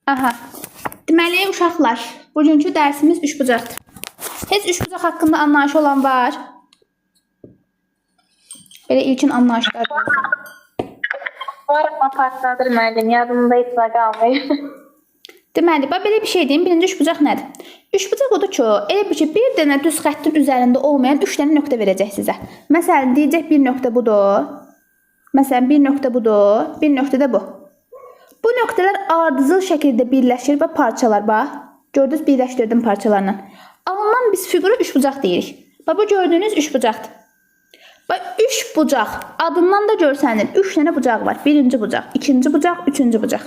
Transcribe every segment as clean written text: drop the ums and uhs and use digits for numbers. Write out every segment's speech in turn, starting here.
Aha. Deməli uşaqlar, bugünkü dərsimiz üçbucaqdır. Heç üçbucaq haqqında anlayışı olan var? Belə ilkin anlayışlar. Var ama partladır müəllim, yadımda heç nə qalmayıb. Deməli, belə bir şey deyim. Birinci üçbucaq nədir? Üçbucaq odur ki, elə bir ki, bir dənə düz xəttin üzərində olmayan 3 dənə nöqtə verəcək sizə. Məsələn, deyəcək bir nöqtə budur. Məsələn, bir nöqtə budur, bir nöqtə də bu. Bu nöqtələr ardıcıl şəkildə birləşir və parçalar. Bax, gördünüz, birləşdirdim parçalarla. Alınan biz fiqura üçbucaq deyirik. Bax, bu gördüyünüz üçbucaqdır. Bax, üçbucaq adından da görsənir. 3 dənə bucaq var. Birinci bucaq, ikinci bucaq, üçüncü bucaq.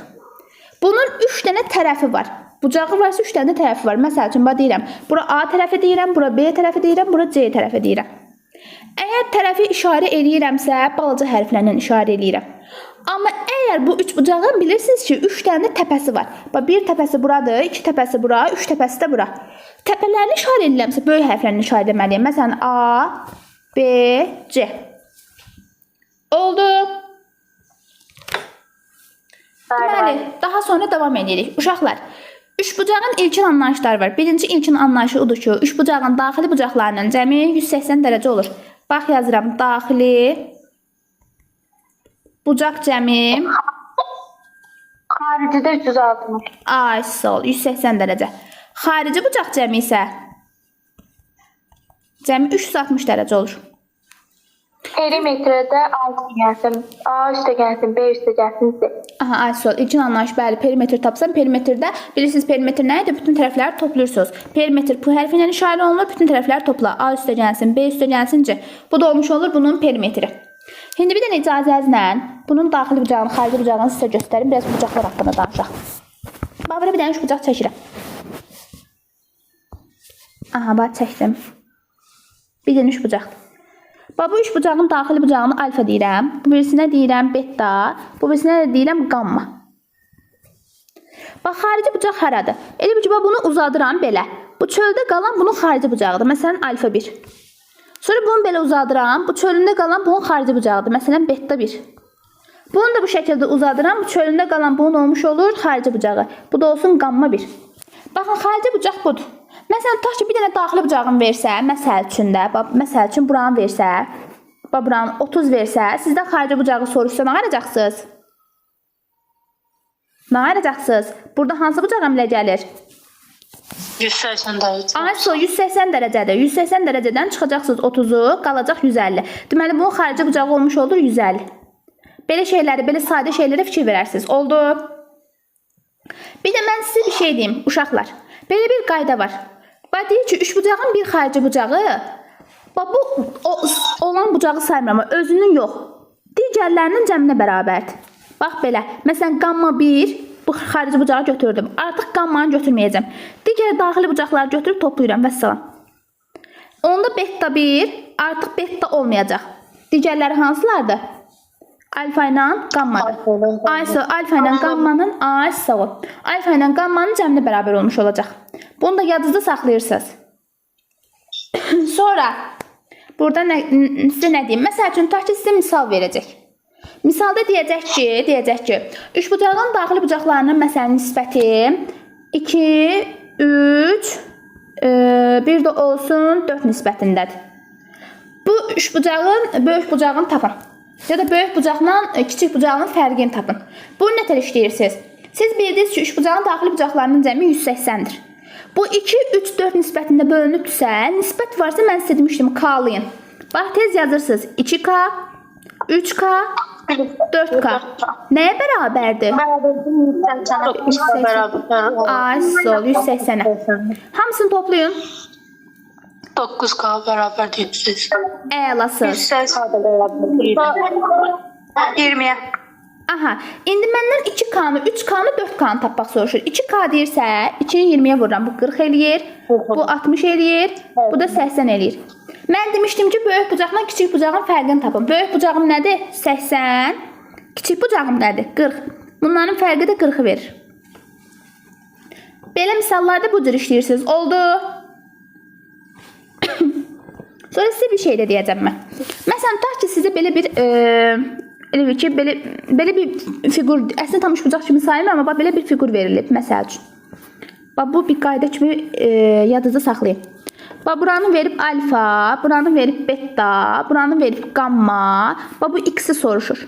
Bunun 3 dənə tərəfi var. Bucağı varsa 3 dənə tərəfi var. Məsəl üçün, bax deyirəm, bura A tərəfi deyirəm, bura B tərəfi deyirəm, bura C tərəfi deyirəm. Əgər tərəfi işarə eləyirəmsə, balaca hərflərlə işarə eləyirəm. Amma əgər bu üç bucağın bilirsiniz ki, 3 dənə təpəsi var. Bax, bir təpəsi buradır, 2 təpəsi bura, 3 təpəsi də bura. Təpələrini işarə eləyirəmsə, böyük hərflərlə işarə etməliyəm. Məsələn, A, B, C. Oldu. Deməli, daha sonra davam edirik. Uşaqlar, üçbucağın ilkin anlayışları var. Birinci ilkin anlayışı odur ki, üçbucağın daxili bucaqlarının cəmi 180 dərəcə olur. Bax, yazıram, daxili bucaq cəmi Xaricidə 360. ay sol 180 dərəcə. Xarici bucaq cəmi isə cəmi 360 dərəcə olur. Perimetrdə 6 gəlsin, A üstə gəlsin, B üstə gəlsin, C. Aha, ay sol. İlkin anlayış, bəli, perimetr tapsam, perimetrdə bilirsiniz perimetr nə idi? Bütün tərəfləri toplayırsınız. Perimetr P hərfi ilə işarə olunur, bütün tərəfləri topla. A üstə gəlsin, B üstə gəlsin, C. Bu da olmuş olur bunun perimetri. Şimdi bir dənə icazənizlə bunun daxili bucağını, xarici bucağını sizə göstərim. Biraz bucaqlar haqqında danışaq. Bax, belə bir dənə üç bucaq çəkirəm. Aha, bax, çəkdim. Bir dənə üç bucaqdır. Bax, bu üç bucağın daxili bucağını alfa deyirəm. Bu birisinə deyirəm beta. Bu birisinə də deyirəm gamma. Bax, xarici bucaq haradır? Elə bir ki, bunu uzadıram belə. Bu çöldə qalan bunun xarici bucağıdır. Məsələn, alfa 1. Sonra bunu belə uzadıram. Bu çölündə qalan bunun xarici bucağıdır. Məsələn, beta 1. Bunu da bu şəkildə uzadıram. Bu çölündə qalan bunun olmuş olur xarici bucağı. Bu da olsun gamma 1. Baxın, xarici bucaq budur. Məsələn, tutaq ki, bir dənə daxili bucağın versə, məsəl üçün də, məsəl üçün buranı versə, buranı 30 versə, sizdən xarici bucağı soruşsa, nə arayacaqsınız? Nə arayacaqsınız? Burada hansı bucaq əmlə gəlir? 180 dərəcə. Ay, 180 dərəcədir. 180 dərəcədən çıxacaqsınız 30-u, qalacaq 150. Deməli, bunun xarici bucağı olmuş olur 150. Belə şeyləri, belə sadə şeylərə fikir verərsiniz. Oldu. Bir də mən sizə bir şey deyim, uşaqlar. Belə bir qayda var. Bax, deyir ki, üç bucağın bir xarici bucağı, bax, bu olan bucağı saymıram, özünün yox. Digərlərinin cəminə bərabərdir. Bax, belə. Məsələn, gamma 1, bu xarici bucağı götürdüm. Artıq gammanı götürməyəcəm. Digər daxili bucaqları götürüb toplayıram, vəssalam. Onda beta 1, artıq beta olmayacaq. Digərləri hansılardır? Alfa ilə qammadır. Alfa ilə qammanın alfa ilə qammanın cəminə bərabər olmuş olacaq. Bunu da yadınızda saxlayırsınız. Sonra burada sizə nə deyim? Məsəl üçün, tutaq ki, sizə misal verəcək. Misalda deyəcək ki, üçbucağın daxili bucaqlarının məsələn nisbəti 2, 3, bir də olsun 4 nisbətindədir. Bu üçbucağın, böyük bucağını tapın. Ya da böyük bucaqla kiçik bucağının fərqini tapın. Bunu nətər işləyirsiniz? Siz bildiniz ki, üçbucağın daxili bucaqlarının cəmi 180-dir. Bu 2, 3, 4 nisbətində bölünübdürsə, nisbət varsa mən sizə demişdim, K-layın. Bax, tez yazırsınız. 2K, 3K, 4K. Nəyə bərabərdir? 180. Ay, sol, 180-ə. Hamısını toplayın. 9K bərabər deyilsiniz. Əlasız. 20'ye. Aha, indi məndən 2K-nı, 3K-nı, 4K-nı tapmaq soruşur. 2K deyirsə, 2-ni 20-yə vururam. Bu 40 eləyir, bu 60 eləyir, bu da 80 eləyir. Mən demişdim ki, böyük bucaqla kiçik bucağın fərqini tapın. Böyük bucağım nədir? 80. Kiçik bucağım nədir? 40. Bunların fərqi də 40-ı verir. Belə misallarda bu cür işləyirsiniz. Oldu. Sonra sizə bir şey də deyəcəm mən. Məsələn, tutaq ki, sizə belə bir Elə bil ki, belə bir fiqur, əslində tam üçbucaq kimi sayılmır, amma bax belə bir fiqur verilib məsəl üçün. Bax bu bir qayda kimi yadınızda saxlayın. Bax buranı verib alfa, buranı verib beta, buranı verib gamma. Bax bu x-i soruşur.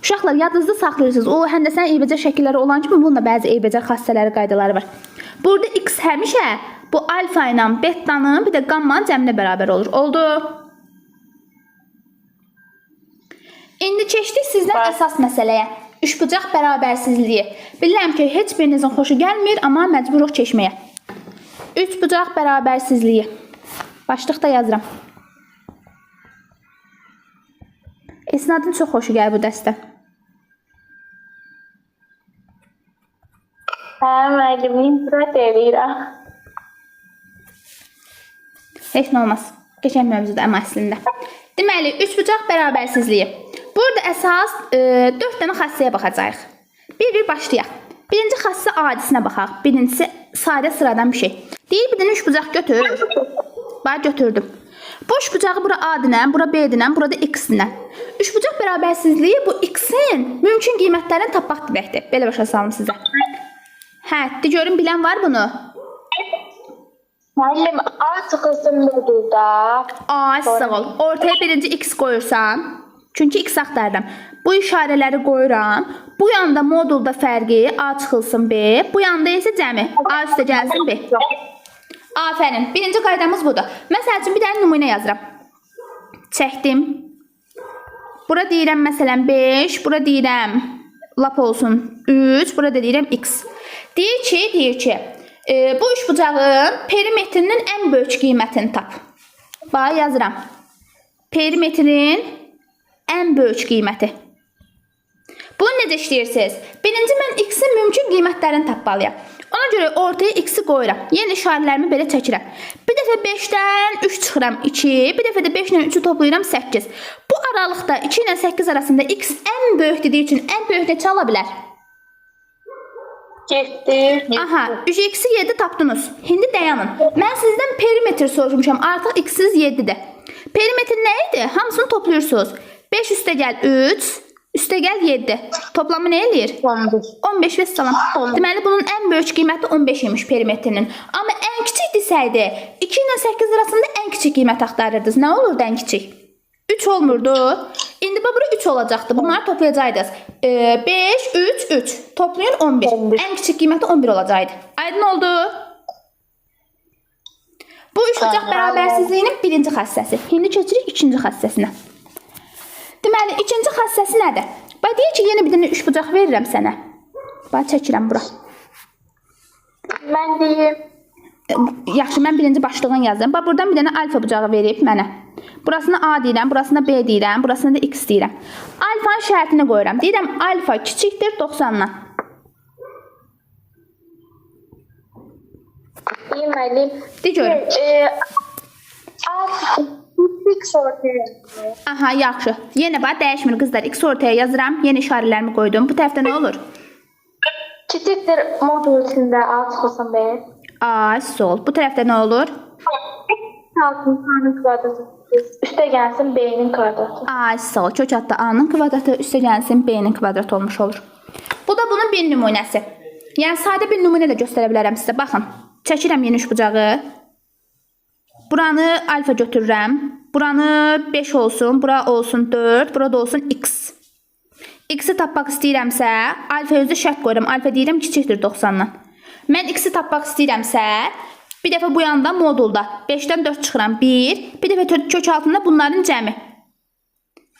Uşaqlar yadınızda saxlayırsınız. O həndəsənin eybəcər şəkilləri olan kimi bunun da bəzi eybəcər xassələri, qaydaları var. Burada x həmişə bu alfa ilə betanın bir də gammanın cəminə bərabər olur. Oldu. İndi keçdik sizdən əsas məsələyə. Üçbucaq bərabərsizliyi. Bilirəm ki, heç birinizin xoşu gəlmir, amma məcburuq keçməyə. Üçbucaq bərabərsizliyi. Başlıqda yazıram. Esnadın çox xoşu gəlir bu dəstə. Hə, müəllimim, bura deyirəm. Heç nə olmaz. Keçən mövzuda amma əslində. Deməli, üçbucaq bərabərsizliyi. Burada əsas 4 dənə xassəyə baxacağıq. Bir başlayaq. Birinci xassə adisinə baxaq. Birincisi sadə sıradan bir şey. Deyir bir dənə üçbucaq götür. Bax götürdüm. Bu üçbucağı bura A dinən, bura B dinən, burada X dinən. Üçbucaq bərabərsizliyi bu X-in mümkün qiymətlərini tapmaq deməkdir. Belə başa salım sizə. Hə, görün bilən var bunu. Müəllim, A çıxılsın budur da. A, sağ ol. Ortaya birinci X qoyursan. Çünki X axtardım. Bu işarələri qoyuram. Bu yanda modulda fərqi A çıxılsın B. Bu yanda isə cəmi A üstə gəlsin B. Afərin. Birinci qaydamız budur. Məsəl üçün bir dənə nümunə yazıram. Çəkdim. Bura deyirəm məsələn 5. Bura deyirəm lap olsun 3. Burada deyirəm X. Deyir ki, bu üçbucağın perimetrinin ən böyük qiymətini tap. Bax yazıram. Perimetrin ən böyük qiyməti. Bunu necə işləyirsiniz? Birinci mən X-in mümkün qiymətlərini tapmalıyam. Ona görə ortaya X-i qoyuram. Yenə işarələrimi belə çəkirəm. Bir dəfə 5-dən 3 çıxıram 2. Bir dəfə də 5 ilə 3-ü toplayıram 8. Bu aralıqda 2 ilə 8 arasında X ən böyük dediyi üçün ən böyük neçə ala bilər? 7. Aha, X-i 7 tapdınız. İndi dayanın. Mən sizdən perimetr soruşmuşam. Artıq X-siz 7-dir. Perimetr nə idi? Hamısını toplayırsınız. 5 üstə gəl 3, üstə gəl 7. Toplamı nə eləyir? 15 və salam. Deməli, bunun ən böyük qiyməti 15 imiş perimetrinin. Amma ən kiçik desəydi, 2 ilə 8 arasında ən kiçik qiymət axtarırdınız. Nə olurdu ən kiçik? 3 olmurdu. İndi bura 3 olacaqdı. Bunları toplayacaqdınız. 5, 3, 3. Toplayın 11. Ən kiçik qiyməti 11 olacaqdı. Aydın oldu. Bu üçbucaq bərabərsizliyinin birinci xassəsi. İndi keçirik ikinci xassəsinə. Deməli, ikinci xassəsi nədir? Bax, deyir ki, yeni bir dənə üçbucaq verirəm sənə. Bax, çəkirəm bura. Mən deyim. Yaxşı, mən birinci başlığını yazdım. Bax, buradan bir dənə alfa bucağı verib mənə. Burasına A deyirəm, burasına B deyirəm, burasına da X deyirəm. Alfanın şərtini qoyuram. Deyirəm, alfa kiçikdir 90-dan. İyi müəllim. De görüm. X ortaya. Aha, yaxşı. Yenə bax, dəyişmir qızlar. X ortaya yazıram. Yeni işarələrimi qoydum. Bu tərəfdə nə olur? Kiçikdir modul içində A çıxılsın B. A, sol. Bu tərəfdə nə olur? Altın A-nın kvadratı. Üstə gəlsin B-nin kvadratı. A, sol. Kök adda A-nın kvadratı, üstə gəlsin B-nin kvadratı olmuş olur. Bu da bunun bir nümunəsi. Yəni, sadə bir nümunə də göstərə bilərəm sizə. Baxın. Çəkirəm yeni üçbucağı. Buranı alfa götürürəm. Buranı 5 olsun, bura olsun 4, burada olsun X. X-i tapmaq istəyirəmsə, alfa özü şərt qoyuram. Alfa deyirəm kiçikdir 90-dan. Mən X-i tapmaq istəyirəmsə, bir dəfə bu yanda modulda 5-dən 4 çıxıram 1, bir dəfə kök altında bunların cəmi.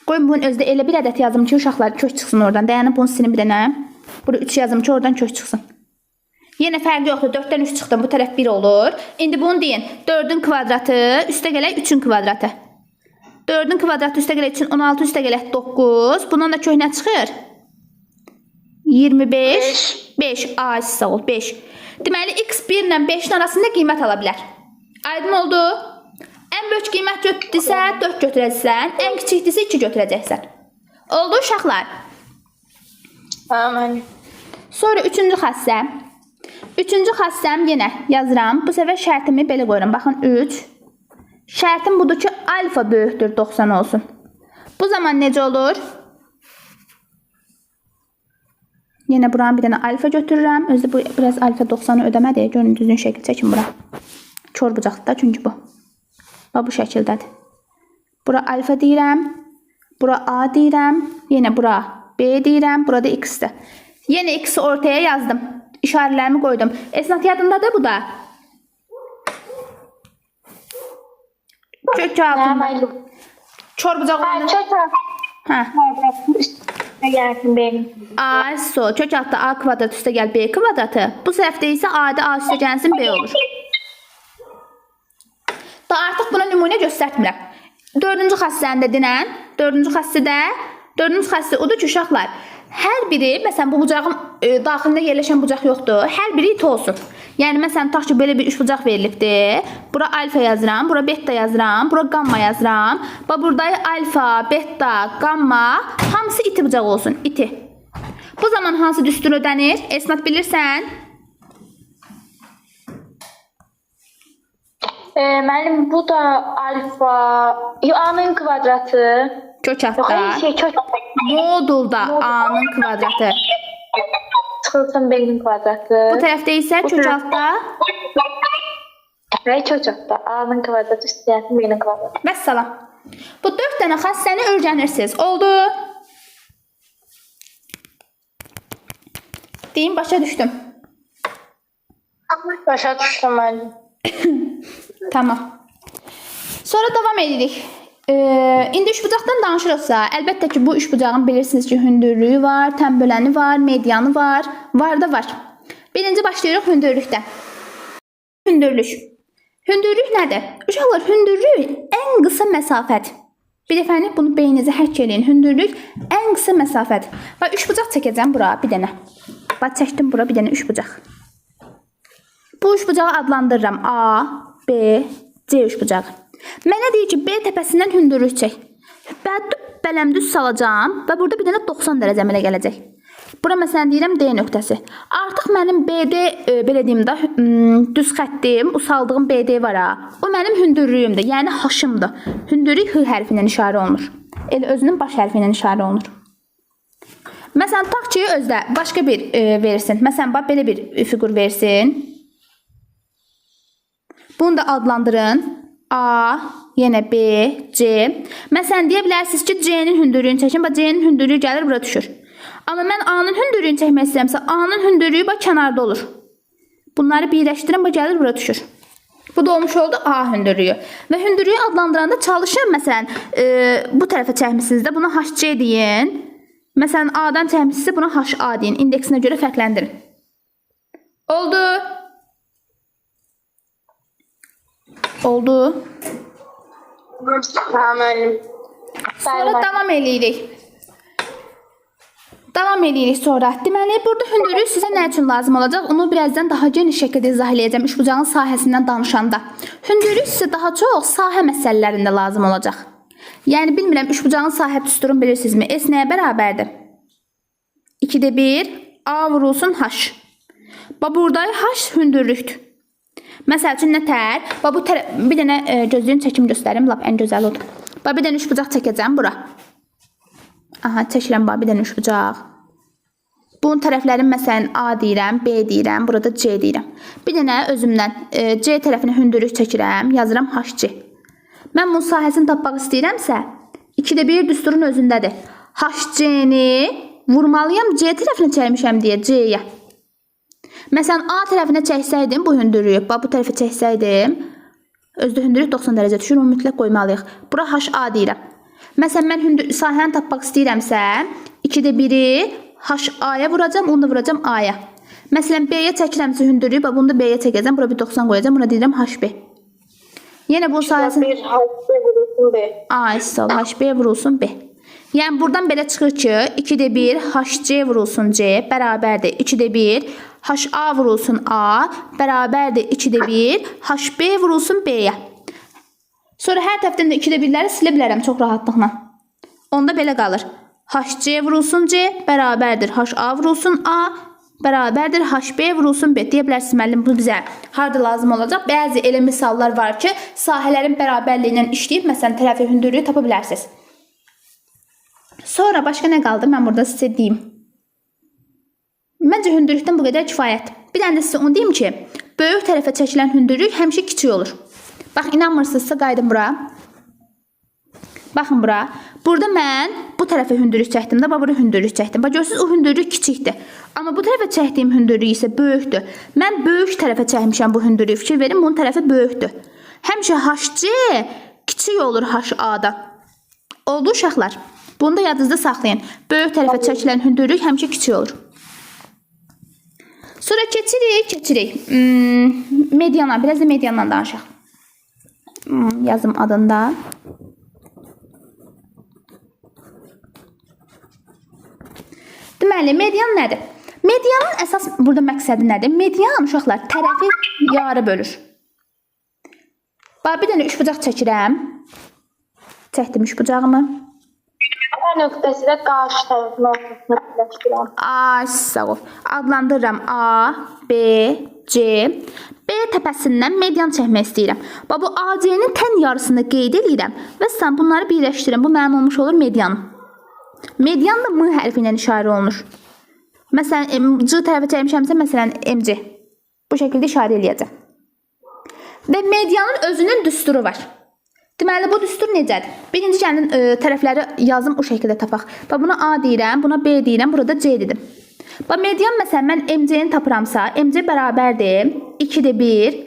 Qoyun bunun özdə elə bir ədət yazım ki, uşaqlar kök çıxsın oradan. Dayanıb bunu silin bir dənə. Bura 3 yazım ki, oradan kök çıxsın. Yenə fərqi yoxdur. 4-dən 3 çıxdım. Bu tərəf 1 olur. İndi bunu deyin. 4-ün kvadratı üstə gələk 3-ün kvadratı. 4-ün kvadratı üstə gələk 3-ün 16 üstə gələk 9. Bundan da kök nə çıxır? 25. 5. A, sağ ol. 5. Deməli, X 1 ilə 5-in arasında qiymət ala bilər. Aydın oldu. Ən böyük qiymət götürdüsə 4 götürəcəksən. Ən kiçikdirsə 2 götürəcəksən. Oldu uşaqlar? Amin. Sonra üçüncü xassə. Üçüncü xassəm yenə yazıram. Bu səfər şərtimi belə qoyuram. Baxın 3. Şərtim budur ki, alfa böyükdür 90 olsun. Bu zaman necə olur? Yenə buranın bir dənə alfa götürürəm. Özü bu biraz alfa 90-ı ödəmədir. Görün düzgün şəkil çəkin bura. Kör bucaqdır da çünki bu. Bax bu şəkildədir. Bura alfa deyirəm. Bura A deyirəm. Yenə bura B deyirəm. Burada X-dir. Yenə X-i ortaya yazdım. İşarələrimi qoydum. Esnat yadındadır bu da. Kök altında. Kör bucaq olanı. Hə. A sol. Kök altda A kvadrat üstə gəl B kvadratı. Bu səhvdə isə A-da A üstə gəlsin B olur. Da artıq buna nümunə göstərtmirəm. Dördüncü xassəndə dinən. Dördüncü xassə odur ki, uşaqlar. Hər biri, məsələn, bu bucağın daxilində yerləşən bucaq yoxdur. Hər biri it olsun. Yəni, məsələn, tutaq ki, belə bir üç bucaq verilibdir. Bura alfa yazıram, bura beta yazıram, bura gamma yazıram. Bax, burada alfa, beta, gamma hamısı iti bucaq olsun, iti. Bu zaman hansı düstur ödənir? Esnat bilirsən? Müəllim, bu da alfa, A-nın kvadratı. Kök altda. Modulda A-nın kvadratı. Çıxılsın B-nin kvadratı. Bu tərəfdə isə kök altda. Və kök altda A-nın kvadratı üstəyəsin B-nin kvadratı. Vəssalam. Bu 4 dənə xassəni öyrənirsiniz. Oldu. Deyim, başa düşdüm. Başa düşdüm müəllim. Tamam. Sonra davam edirik. İndi üçbucaqdan danışırıqsa, əlbəttə ki, bu üçbucağın bilirsiniz ki, hündürlüyü var, tənböləni var, medianı var, var da var. Birinci başlayırıq hündürlükdən. Hündürlük. Hündürlük nədir? Uşaqlar, hündürlük ən qısa məsafət. Bir dəfəni bunu beyninizə həkk eləyin. Hündürlük ən qısa məsafət. Və üçbucaq çəkəcəm bura bir dənə. Bax, çəkdim bura bir dənə üçbucaq. Bu üçbucağı adlandırıram A, B, C üçbucağı. Mənə deyir ki, B təpəsindən hündürlük çək. Bələmdüz salacağım və burada bir dənə 90 dərəcə əmələ gələcək. Bura məsələn deyirəm D nöqtəsi. Artıq mənim BD, belə deyim də, düz xəttim, usaldığım BD var ha. O mənim hündürlüyümdür, yəni haşımdır. Hündürlük H hərfi ilə işarə olunur. Elə özünün baş hərfi ilə işarə olunur. Məsələn, tutaq ki, özdə başqa bir versin. Məsələn, bax, belə bir fiqur versin. Bunu da adlandırın. A, yenə B, C. Məsələn, deyə bilərsiniz ki, C-nin hündürlüyünü çəkin. Bax, C-nin hündürlüyü gəlir, bura düşür. Amma mən A-nın hündürlüyünü çəkmək istəyirəmsə, A-nın hündürlüyü bax, kənarda olur. Bunları birləşdirin, bax, gəlir, bura düşür. Bu da olmuş oldu A hündürlüyü. Və hündürlüyü adlandıranda çalışın. Məsələn, bu tərəfə çəkmişsiniz də, buna HC deyin. Məsələn, A-dan çəkmişsinizsə, buna HA deyin. İndeksinə görə fərqləndirin. Oldu. Oldu. Sonra davam eləyirik. Sonra. Deməli, burada hündürlük sizə nə üçün lazım olacaq? Onu birazdan daha geniş şəkildə izah eləyəcəm üçbucağın sahəsindən danışanda. Hündürlük sizə daha çox sahə məsələlərində lazım olacaq. Yəni, bilmirəm, üçbucağın sahə düsturunu bilirsinizmi? S nəyə bərabərdir? 2-də 1 A vurulsun H. Bax, burada H hündürlükdür. Məsəl üçün nətər? Bax, bu bir dənə gözlüyün çəkim göstərim, lap ən gözəl odur. Bax, bir dənə üçbucaq çəkəcəm bura. Aha, çəkirəm bax, bir dənə üçbucaq. Bunun tərəflərini məsələn A deyirəm, B deyirəm, burada C deyirəm. Bir dənə özümdən C tərəfinə hündürlük çəkirəm, yazıram HC. Mən bunun sahəsini tapmaq istəyirəmsə, 2-də 1 düsturun özündədir. HC-ni vurmalıyam C tərəfinə çəkmişəm deyə C-yə. Məsələn, A tərəfinə çəksəydim bu hündürlüyü, bax bu tərəfə çəksəydim, özdə hündürlük 90 dərəcə düşür, onu mütləq qoymalıyıq. Bura HA deyirəm. Məsələn, mən sahəni tapmaq istəyirəmsə, 2-də 1-i HA-ya vuracam, onu da vuracam A-ya. Məsələn, B-yə çəkirəmsə hündürlüyü, bax bunu da B-yə çəkəcəm, bura bir 90 qoyacam, buna deyirəm HB. Yenə bu sahəsini... HB vurulsun B. A, sol, HB vurulsun B. Yəni, buradan belə çıxır ki, 2-də 1 HC vurulsun C, bərabərdir 2-də 1 HA vurulsun A, bərabərdir 2-də 1 HB vurulsun B-yə. Sonra hər tərəfdən də 2-də 1-ləri silə bilərəm çox rahatlıqla. Onda belə qalır. HC vurulsun C, bərabərdir HA vurulsun A, bərabərdir HB vurulsun B. Deyə bilərsiniz, müəllim, bu bizə harada lazım olacaq? Bəzi elə misallar var ki, sahələrin bərabərliyi ilə işləyib, məsələn, tərəfi hündürlüyü tapa bilərsiniz. Sonra başqa nə qaldı? Mən burada sizə deyim. Məncə hündürlükdən bu qədər kifayət. Bir dənə də sizə onu deyim ki, böyük tərəfə çəkilən hündürlük həmişə kiçik olur. Bax, inanmırsınızsa qayıdın bura. Baxın bura. Burada mən bu tərəfə hündürlük çəkdim də, bura hündürlük çəkdim. Bax, görürsünüz, o hündürlük kiçikdir. Amma bu tərəfə çəkdiyim hündürlük isə böyükdür. Mən böyük tərəfə çəkmişəm bu hündürlüyü. Fikir verin, bunun tərəfi böyükdür. Həmişə HC kiçik olur HA-dan. Oldu uşaqlar. Bunu da yadınızda saxlayın. Böyük tərəfə çəkilən hündürlük həmişə kiçik olur. Sonra keçirik. Mediana, biraz da mediandan danışaq. Yazım adında. Deməli, median nədir? Medianın əsas burada məqsədi nədir? Median uşaqlar tərəfi yarı bölür. Bax, bir dənə üçbucaq çəkirəm. Çəkdim üçbucağımı. A nöqtəsi də qarşı tərəfin ortasına birləşdirəm. A, sağ ol. Adlandırıram A, B, C. B təpəsindən median çəkmək istəyirəm. Bax, bu AC-nin tən yarısını qeyd edirəm və sən bunları birləşdirirəm. Bu mənim olmuş olur median. Median da M hərfi ilə işarə olunur. Məsələn, C tərəfə çəkmişəmsə, məsələn, MC. Bu şəkildə işarə eləyəcəm. Və medianın özünün düsturu var. Deməli, bu düstur necədir? Birinci gəlin tərəfləri yazım o şəkildə tapaq. Bax, buna A deyirəm, buna B deyirəm, burada C dedim. Bax, median məsələn, mən MC-ni tapıramsa, MC bərabərdir 2-də 1,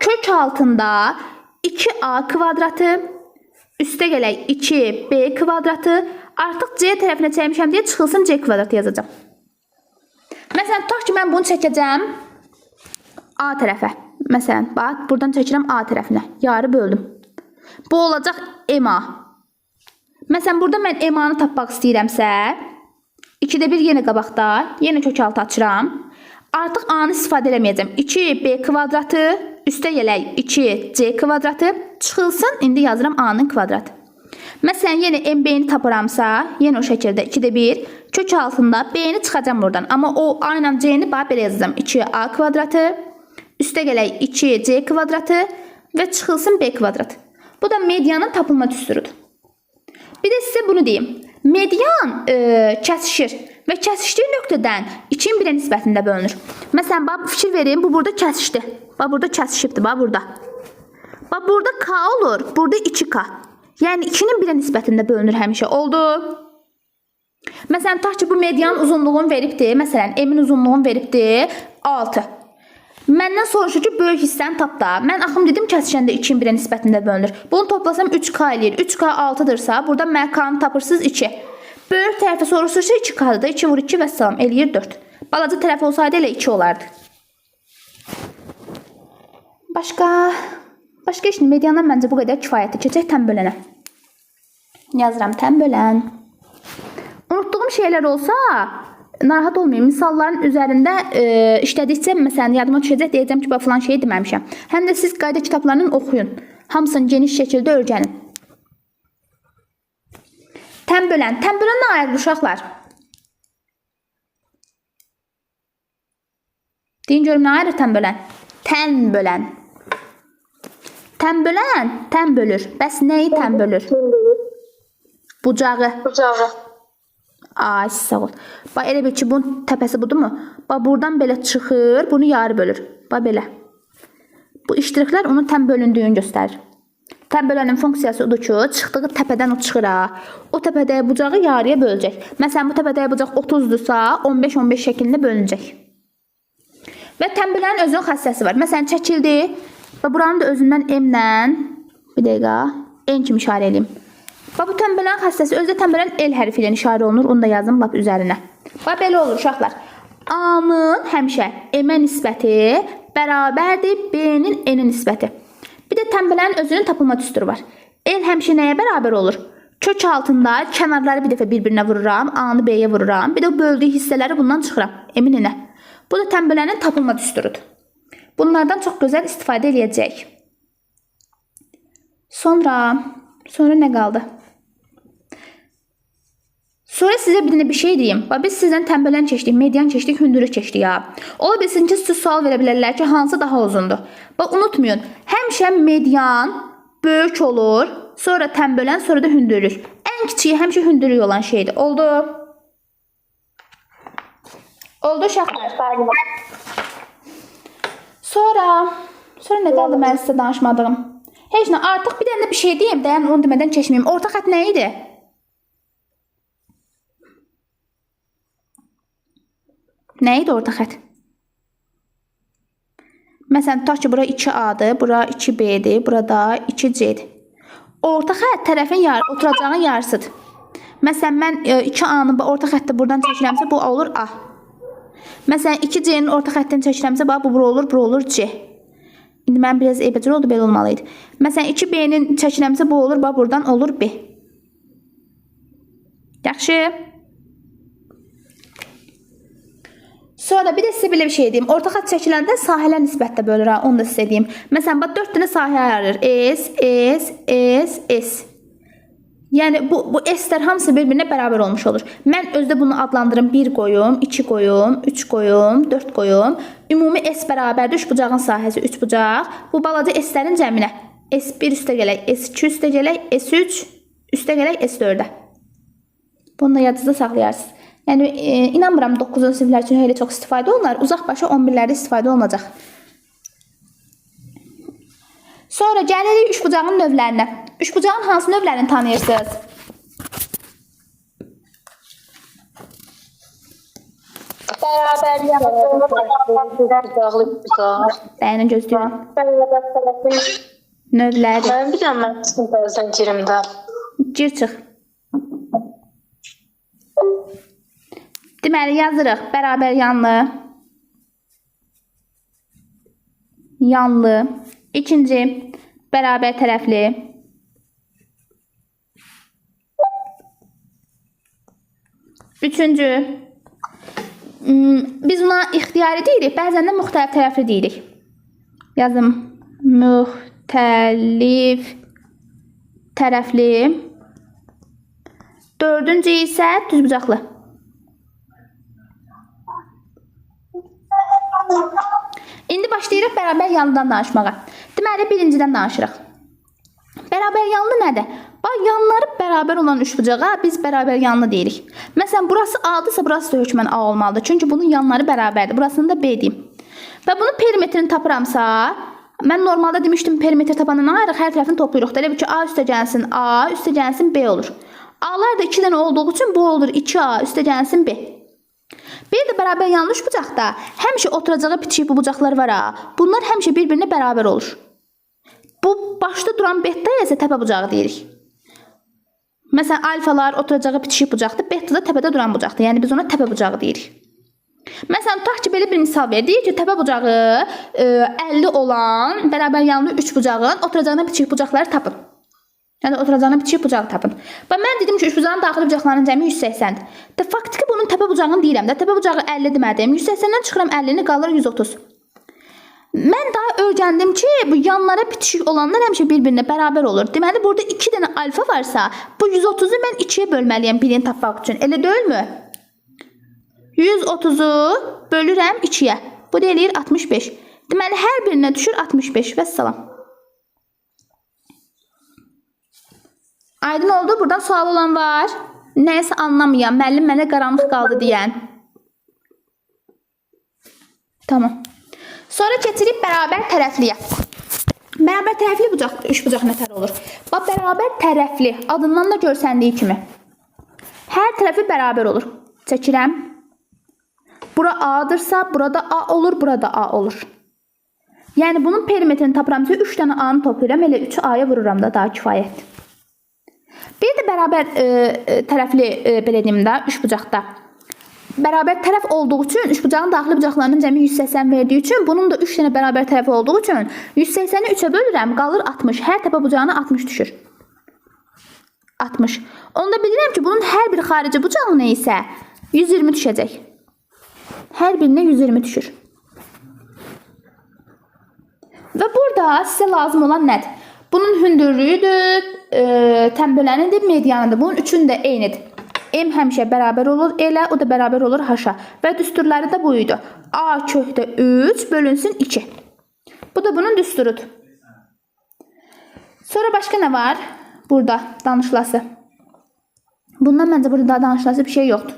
kök altında 2A kvadratı, üstə gələk 2B kvadratı, artıq C tərəfinə çəkmişəm deyə çıxılsın C kvadratı yazacağım. Məsələn, tutaq ki, mən bunu çəkəcəm A tərəfə. Məsələn, bax, buradan çəkirəm A tərəfinə, yarı böldüm. Bu olacaq MA. Məsələn, burada mən MA-nı tapmaq istəyirəmsə, 2-də 1 yenə qabaqda, yenə kök altı açıram. Artıq A-nı istifadə eləməyəcəm. 2B kvadratı, üstə gələk 2C kvadratı, çıxılsın, indi yazıram A-nın kvadratı. Məsələn, yenə MB-ni tapıramsa, yenə o şəkildə 2-də 1, kök altında B-ni çıxacam buradan. Amma o A ilə C-ni belə yazacağım. 2A kvadratı, üstə gələk 2C kvadratı və çıxılsın B kvadratı. Bu da medianın tapılma düsturudur. Bir də sizə bunu deyim. Median kəsişir və kəsişdiyi nöqtədən 2-in 1-ə nisbətində bölünür. Məsələn, bax, fikir verin, bu burada kəsişdi. Bax, burada kəsişibdir, bax, burada. Bax, burada K olur, burada 2K. Yəni, 2-nin 1-ə nisbətində bölünür həmişə. Oldu. Məsələn, tutaq ki, bu medianın uzunluğunu veribdir. Məsələn, M-in uzunluğunu veribdir 6. Məndən soruşur ki, böyük hissəni tap da. Mən axım dedim, kəsişəndə 2-in 1-ə nisbətində bölünür. Bunu toplasam 3K eləyir. 3K 6-dırsa, burada MK-nı tapırsınız 2. Böyük tərəfi soruşursa 2K-dır. 2 vur 2 və salam eləyir 4. Balaca tərəf olsaydı elə 2 olardı. Başqa işin mediandan məncə bu qədər kifayətdir. Keçək tənbölənə. Yazıram tənbölən. Unutduğum şeylər olsa, narahat olmayın. Misalların üzərində işlədikcə, məsələn, yadıma düşəcək, deyəcəm ki, falan şeyi deməmişəm. Həm də siz qayda kitablarını oxuyun. Hamısını geniş şəkildə öyrənin. Tənbölən. Tənbölən nə ayrılır uşaqlar? Deyin görüm, nə ayrılır tənbölən? Tənbölən. Tənbölən tən bölür. Bəs nəyi tən bölür? Bucağı. Ay, sağ ol. Bax, elə bil ki, bunun təpəsi budur mu? Bax, buradan belə çıxır, bunu yarı bölür. Bax, belə. Bu iştiriklər onun tən bölündüyünü göstərir. Tən bölənin funksiyası odur ki, çıxdığı təpədən o çıxır. O təpədəyi bucağı yarıya böləcək. Məsələn, bu təpədəyi bucaq 30-dursa, 15-15 şəklində bölünəcək. Və tən bölənin özünün xassəsi var. Məsələn, çəkildi və buranın da özündən M-lə, bir dəqiqə, N kimi işarə edeyim. Bax, bu tənbölən xəstəsi özdə tənbölən L hərfi ilə işarə olunur. Onu da yazım lap üzərinə. Bax, belə olur uşaqlar. A-nın həmişə M-ə nisbəti bərabərdir B-nin N-ə nisbəti. Bir də tənbələnin özünün tapılma düsturu var. L həmişə nəyə bərabər olur? Kök altında kənarları bir dəfə bir-birinə vururam. A-nı B-yə vururam. Bir də böldüyü hissələri bundan çıxıram. M-in N-ə. Bu da tənbələnin tapılma düsturudur. Bunlardan çox gözəl istifadə edəcəyik. Sonra nə qaldı? Sonra sizə bir dənə bir şey deyim. Biz sizdən tənbələn keçdik, median keçdik, hündürlük keçdik ya. Ola bilsin ki, siz sual verə bilərlər ki, hansı daha uzundur? Unutmayın, həmişə median böyük olur, sonra tənbələn, sonra da hündürlük. Ən kiçiyi həmişə hündürlük olan şeydir. Oldu. Oldu uşaqlar. Sonra nədən də mən sizə danışmadığım. Heç nə, artıq bir dənə bir şey deyim, dayan onu demədən keçməyim. Orta xətt nə idi? Nə idi orta xətt? Məsələn, tutaq ki, bura 2A-dır, bura 2B-dir, burada 2C-dir. Orta xətt tərəfin oturacağın yarısıdır. Məsələn, mən 2A-nın orta xətti buradan çəkirəmsə, bu olur A. Məsələn, 2C-nin orta xəttini çəkirəmsə, bu bura olur C. İndi mən biraz eybəcər oldu, belə olmalıydı. Məsələn, 2B-nin çəkirəmsə, bu olur, buradan olur B. Yaxşı. Sonra bir də sizə belə bir şey deyim. Orta xətt çəkiləndə sahələr nisbətdə bölür, onu da sizə deyim. Məsələn, 4 dənə sahə ayırır. S. Yəni bu S-lər hamısı bir-birinə bərabər olmuş olur. Mən özdə bunu adlandırım. 1 qoyum, 2 qoyum, 3 qoyum, 4 qoyum. Ümumi S bərabərdir 3 bucağın sahəsi 3 bucaq. Bu balaca S-lərin cəminə. S1 üstə gələk, S2 üstə gələk, S3 üstə gələk, S4-ə. Bunu da yadınızda saxlayarsınız. Yəni inanmıram 9-cu siniflər üçün elə çox istifadə olunur. Uzaq başa 11-lərdə istifadə olunacaq. Sonra gəlirik üçbucağın növlərinə. Üçbucağın hansı növlərini tanıyırsınız? Bərabər bucaqlı bucaq. Dayanın gözləyirəm. Bərabər tərəfin Növləri. Mən bir dənə mən girimdə. Gir çıx. Deməli yazırıq. Bərabər yanlı. Yanlı. İkinci, bərabər tərəfli. Üçüncü, biz buna ixtiyari deyirik, bəzən də müxtəlif tərəfli deyirik. Yazım, müxtəlif tərəfli. Dördüncü isə düzbucaqlı. İndi başlayırıq bərabər yanlıdan danışmağa. Deməli, birincidən danışırıq. Bərabər yanlı nədir? Bax, yanları bərabər olan üçbucağa biz bərabər yanlı deyirik. Məsələn, burası A-dırsa, burası da hökmən A olmalıdır. Çünki bunun yanları bərabərdir. Burasını da B deyim. Və bunun perimetrini tapıramsa, mən normalda demişdim, perimetr tapanından ayrıq hər tərəfini toplayırıq. Elə bir ki, A üstə gəlsin A, üstə gəlsin B olur. A-lar da 2 dənə olduğu üçün bu olur 2A, üstə gəlsin B. Bir də bərabər yanlı üçbucaqda həmişə oturacağı bitişik bu bucaqlar var ha. Bunlar həmişə bir-birinə bərabər olur. Bu başda duran bettaya isə təpə bucağı deyirik. Məsələn, alfalar oturacağı bitişik bucaqdır, betta da təpədə duran bucaqdır. Yəni biz ona təpə bucağı deyirik. Məsələn, tutaq ki, belə bir misal ver. Deyir ki, təpə bucağı 50 olan bərabər yanlı üçbucağın oturacağına bitişik bucaqları tapın. Yəni oturacağına bitişik bucağı tapın. Və mən dedim ki, üçbucağın daxili bucaqlarının cəmi 180-dir. De faktiki bunun təpə bucağını deyirəm də. Təpə bucağı 50 demədim. 180-dən çıxıram 50-ni, qalır 130. Mən daha öyrəndim ki, bu yanlara bitişik olanlar həmişə bir-birinə bərabər olur. Deməli, burada 2 dənə alfa varsa, bu 130-u mən 2-yə bölməliyəm birini tapmaq üçün. Elə deyilmi? 130-u bölürəm 2-yə. Bu da eləyir 65. Deməli, hər birinə düşür 65. Vəssalam. Aydın oldu. Buradan sual olan var. Nəyəsə anlamayan, müəllim mənə qaranlıq qaldı deyən. Tamam. Sonra keçirik bərabər tərəfliyə. Bərabər tərəfli bucaq, üçbucaq nətər olur? Bax, bərabər tərəfli adından da görsəndiyi kimi. Hər tərəfi bərabər olur. Çəkirəm. Bura A-dırsa, burada A olur, burada A olur. Yəni bunun perimetrini tapıramsa 3 dənə A-nı toplayıram, elə 3 A-ya vururam da daha kifayətdir. Bir də bərabər tərəfli belə deyim də üçbucaqda. Bərabər tərəf olduğu üçün üçbucağın daxili bucaqlarının cəmi 180 verdiyi üçün bunun da 3 dənə bərabər tərəfi olduğu üçün 180-i 3-ə bölürəm, qalır 60. Hər təpə bucağına 60 düşür. 60. Onda bilirəm ki, bunun hər bir xarici bucağına isə 120 düşəcək. Hər birinə 120 düşür. Və burada sizə lazım olan nədir? Bunun hündürlüyüdür, tənbölənidir, medianıdır. Bunun üçün də eynidir. M həmişə bərabər olur elə, o da bərabər olur H-a. Və düsturları da bu idi. A köhdə 3 bölünsün 2. Bu da bunun düsturudur. Sonra başqa nə var? Burada danışılası. Bundan məncə burada danışılası bir şey yoxdur.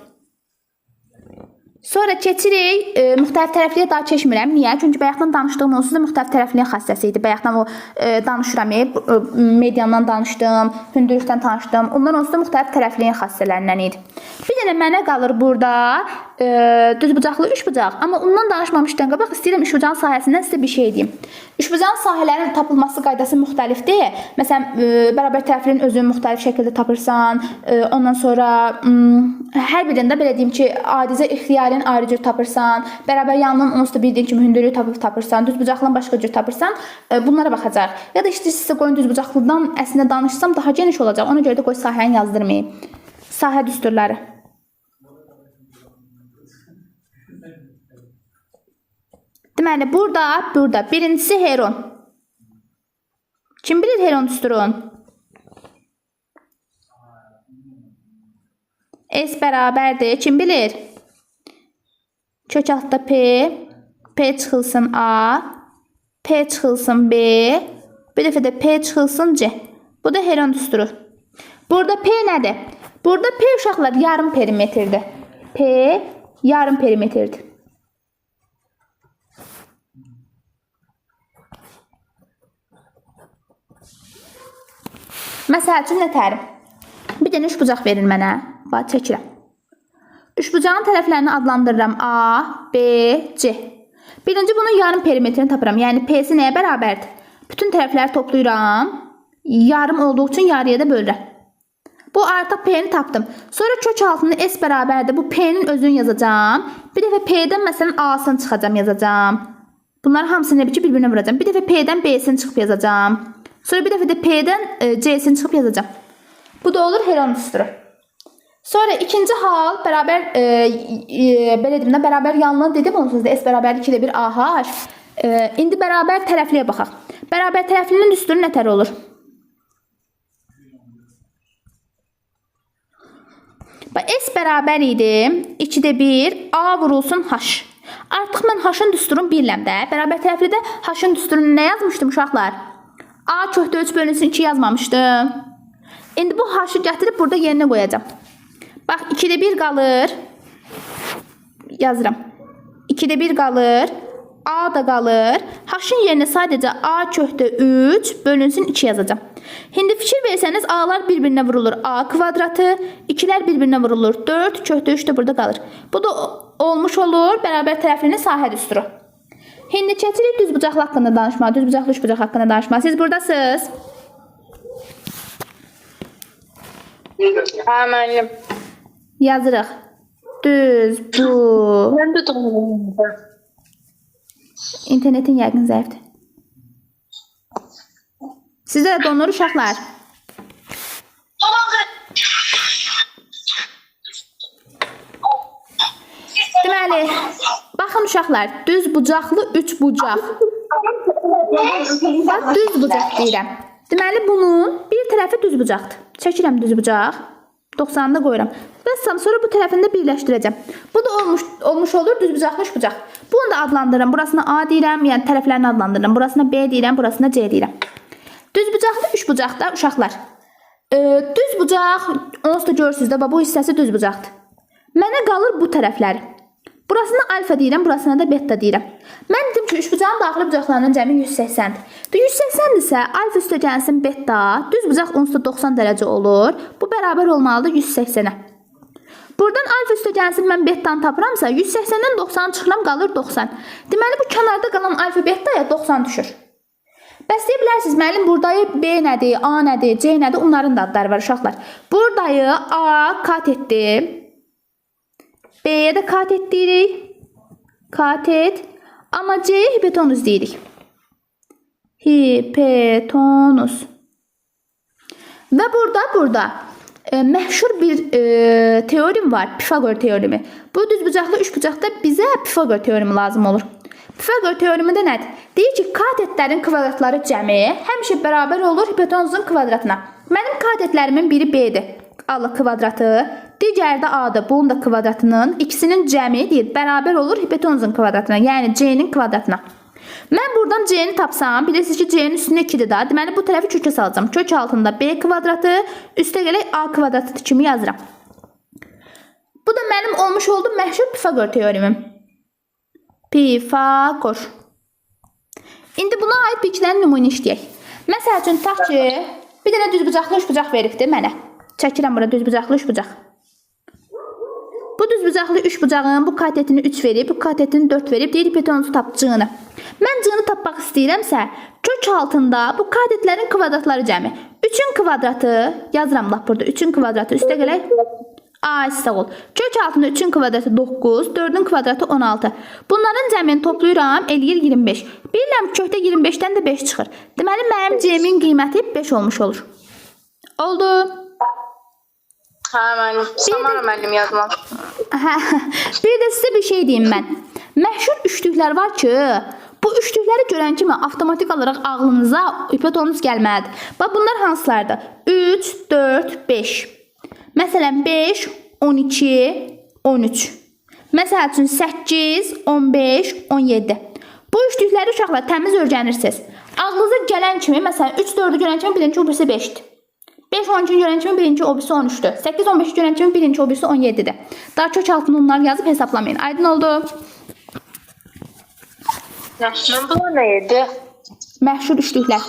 Sonra keçirik müxtəlif tərəfliyə daha keçmirəm. Niyə? Çünki bayaqdan danışdığım onsuz da müxtəlif tərəfliyin xassəsi idi. Bayaqdan o danışıram, mediandan danışdım, hündürlükdən danışdım. Onlar onsuz da müxtəlif tərəfliyin xassələrindən idi. Bir dənə mənə qalır burada düzbucaqlı üçbucaq. Amma ondan danışmamışdan qabaq istəyirəm üçbucağın sahəsindən sizə bir şey deyim. Üçbucağın sahələrinin tapılması qaydası müxtəlifdir. Məsələn, bərabər tərəfliyin özünü müxtəlif şəkildə tapırsan. Ondan sonra hər birində belə deyim ki, adicə ixtiyarın ayrı cür tapırsan. Bərabər yanının onsuz da bildiyin kimi hündürlüyü tapırsan. Düzbucaqlının başqa cür tapırsan. Bunlara baxacaq. Ya da istəyirsinizsə qoyun düzbucaqlıdan əslində danışsam daha geniş olacaq. Ona görə də qoy sahəni yazdırmayım. Sahə düsturları. Deməli, burada birincisi heron. Kim bilir heron düsturun? S bərabərdir. Kim bilir? Kök altda P. P çıxılsın A. P çıxılsın B. Bir dəfə də P çıxılsın C. Bu da heron düsturu. Burada P nədir? Burada P uşaqlar yarım perimetrdir. P yarım perimetrdir. Məsəl üçün nətərim? Bir dənə üçbucaq verin mənə. Bax, çəkirəm. Üçbucağın tərəflərini adlandırıram. A, B, C. Birinci bunun yarım perimetrini tapıram. Yəni P'si nəyə bərabərdir? Bütün tərəfləri toplayıram. Yarım olduğu üçün yarıya da bölürəm. Bu artıq P'ni tapdım. Sonra kök altında S bərabərdir. Bu P'nin özünü yazacağım. Bir dəfə P'dən məsələn A'sını çıxacağım, yazacağım. Bunların hamısını bir-birinə vuracağım. Bir dəfə P'dən B'sini çıxıb yazacağım. Sonra bir dəfə də P'dən C'sini çıxıb yazacağım. Bu da olur heron düsturu. Sonra ikinci hal bərabər belə deyim də bərabər yanlını dedim onsuz da S bərabər 2-də 1 AH. İndi bərabər tərəfliyə baxaq. Bərabər tərəflinin düsturu nətər olur? S bərabər idi 2-də 1 A vurulsun H. Artıq mən H-ın düsturunu bilirəm də. Bərabər tərəflidə H-ın düsturunu nə yazmışdım uşaqlar? A kökdə 3 bölünsün 2 yazmamışdım. İndi bu H-ı gətirib burada yerinə qoyacağım. Bax 2-də 1 qalır. Yazıram. 2-də 1 qalır. A da qalır. H-ın yerinə sadəcə A kökdə 3 bölünsün 2 yazacağım. İndi fikir versəniz A-lar bir-birinə vurulur. A kvadratı, 2-lər bir-birinə vurulur. 4 kökdə 3 də burada qalır. Bu da olmuş olur bərabər tərəflinin sahə düsturu. Şimdi keçirik düzbucaqlı haqqında danışmağa, düzbucaqlı üçbucaq haqqında danışmağa. Siz buradasınız. Ha, müəllim. Yazırıq. Düz bu. Mən də doğru. İnternetin yəqin zəifdir. Sizdə də donur uşaqlar. Deməli, baxın uşaqlar, düz bucaqlı üç bucaq. Bax, düz bucaq deyirəm. Deməli, bunun bir tərəfi düz bucaqdır. Çəkirəm düz bucaq. 90-da qoyuram. Bəsəm, sonra bu tərəfini də birləşdirəcəm. Bu da olmuş olur düz bucaqlı üç bucaq. Bunu da adlandırıram. Burasına A deyirəm, yəni tərəflərini adlandırıram. Burasına B deyirəm, burasına C deyirəm. Düz bucaqlı üç bucaqda uşaqlar. Düz bucaq, onsuz da görürsünüz də, bu hissəsi düz bucaqdır. Mənə qalır bu tərəfləri. Burasına alfa deyirəm, burasına da beta deyirəm. Mən dedim ki, üçbucağın daxili bucaqlarının cəmi 180-dir. 180-dirsə, alfa üstə gəlsin beta, düz bucaq onsuz da 90 dərəcə olur. Bu bərabər olmalıdır 180-ə. Buradan alfa üstə gəlsin, mən betanı tapıramsa, 180-dən 90 çıxıram, qalır 90. Deməli, bu kənarda qalan alfa betaya 90 düşür. Bəs deyə bilərsiniz, müəllim, buradayı B nədir, A nədir, C nədir, onların da adları var uşaqlar. Buradayı A katetdir. B'ye də katet deyirik. Katet. Amma C'ye hipotenuz deyirik. Hipotenuz. Və burada məşhur bir teorim var. Pifagor teoremi. Bu düzbucaqlı üçbucaqda bizə Pifagor teoremi lazım olur. Pifagor teoremi də nədir? Deyir ki, katetlərin kvadratları cəmi həmişə bərabər olur hipotenuzun kvadratına. Mənim katetlərimin biri B'dir. Allah kvadratı. Digəri də A-dır. Bunun da kvadratının ikisinin cəmi deyir, bərabər olur hipotenuzun kvadratına. Yəni C-nin kvadratına. Mən buradan C-ni tapsam, bilirsiniz ki, C-nin üstünə 2-dir da. Deməli, bu tərəfi kökə salacağım. Kök altında B kvadratı, üstə gələk A kvadratı kimi yazıram. Bu da mənim olmuş oldu məşhur Pifagor teoremim. Pifagor. İndi buna aid bir iki dənə nümunə işləyək. Məsəl üçün, tutaq ki, bir dənə düzbucaqlı üçbucaq veribdir mənə. Çəkirəm bura düzbucaqlı üçbucaq. Bu düzbucaqlı üçbucağın bu katetini 3 verib, bu katetini 4 verib, deyir hipotenuzu tap cığını. Mən cığını tapmaq istəyirəmsə, kök altında bu katetlərin kvadratları cəmi. 3-ün kvadratı, yazıram lap burada, 3-ün kvadratı üstə gələk. Ay, sağ ol. Kök altında 3-ün kvadratı 9, 4-ün kvadratı 16. Bunların cəmini toplayıram, eləyir 25. Bilirəm kökdə 25-dən də 5 çıxır. Deməli, mənim cəmin qiyməti 5 olmuş olur. Oldu. Ha, müəllim. Samara müəllim yazmam. Bir də sizə bir şey deyim mən. Məşhur üçlüklər var ki, bu üçlükləri görən kimi avtomatik olaraq ağlınıza hipotenuz gəlməlidir. Bax, bunlar hansılardır? 3, 4, 5. Məsələn, 5, 12, 13. Məsəl üçün 8, 15, 17. Bu üçlükləri uşaqlar təmiz öyrənirsiniz. Ağlınıza gələn kimi, məsələn, 3, 4-ü görən kimi birinci o birisi 5-dir. 5, 12-ni görən kimi birinci o birisi 13-dür. 8, 15-i görən kimi birinci o birisi 17-dir. Daha kök altını onları yazıb hesaplamayın. Aydın oldu. Bunlar nə idi? Məşhur üçlüklər.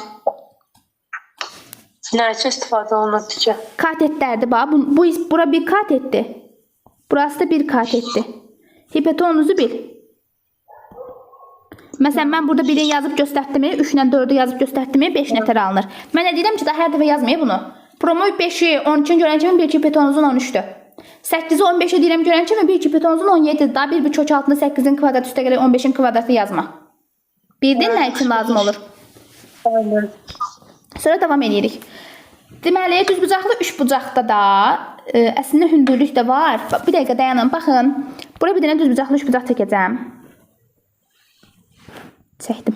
Nə üçün istifadə olunur ki? Katetlərdir. Bax, bura bir katetdir. Burası da bir katetdir. Hipotenuzu bil. Məsələn, mən burada 1-i yazıb göstərdimi, 3-lə 4-ü yazıb göstərdimi, 5 nətər alınır. Mən nə deyirəm ki, daha hər dəfə yazmayı bunu. Promoy 5-i 12-ni görən kimi 1 hipotenuzun 13-dür. 8-i 15-i deyirəm görən kimi 1 hipotenuzun 17-dir. Daha bir kök altında 8-in kvadratı üstə gələk 15-in kvadratı yazma. Bildin nə üçün lazım olur? Aynen. Sonra davam edirik. Deməli, düzbucaqlı üçbucaqda da əslində hündürlük də var. Bir dəqiqə dayanın, baxın. Bura bir dənə düzbucaqlı üçbucaq çəkəcəm. Çəkdim.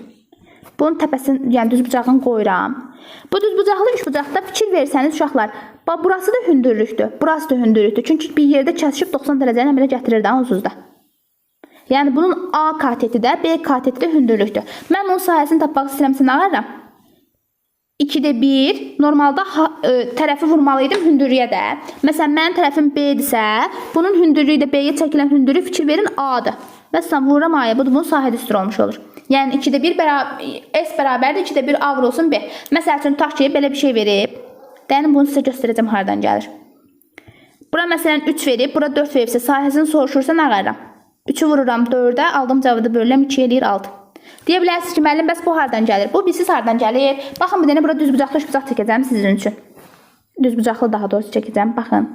Bunun təpəsini, yəni düzbucağını qoyuram. Bu düzbucaqlı üçbucaqda fikir versəniz uşaqlar, bax burası da hündürlükdür, burası da hündürlükdür. Çünki bir yerdə kəsişib 90 dərəcəni əmələ gətirir də onsuzda. Yəni bunun A kateti də, B kateti də hündürlükdür. Mən bunun sahəsini tapmaq istəyirəmsə nə alıram? 2-də 1, normalda tərəfi vurmalıydım hündürlüyə də. Məsələn, mənim tərəfim B-dirsə, bunun hündürlüyü də B-yə çəkilən hündürlük fikir verin A-dır. Məsələn, vururam A-ya, bu da bunun sahə düstur olmuş olur. Yəni 2-də 1 S bərabərdir, 2-də 1 A vurulsun B. Məsəl üçün, tutaq ki, belə bir şey verib. Dənin bunu sizə göstərəcəm haradan gəlir. Bura məsələn 3 verib, bura 4 veribsə, sahəsini soruşursa nə qayıram? 3-ü vururam 4-ə, aldığım cavabı bölürəm 2 eləyir 6. Deyə bilərsiniz ki, müəllim, bəs bu haradan gəlir? Bu bilsiz haradan gəlir? Baxın, bir dənə bura düzbucaqlı üçbucaq çəkəcəm sizin üçün. Düzbucaqlı daha doğrusu çəkəcəm, baxın.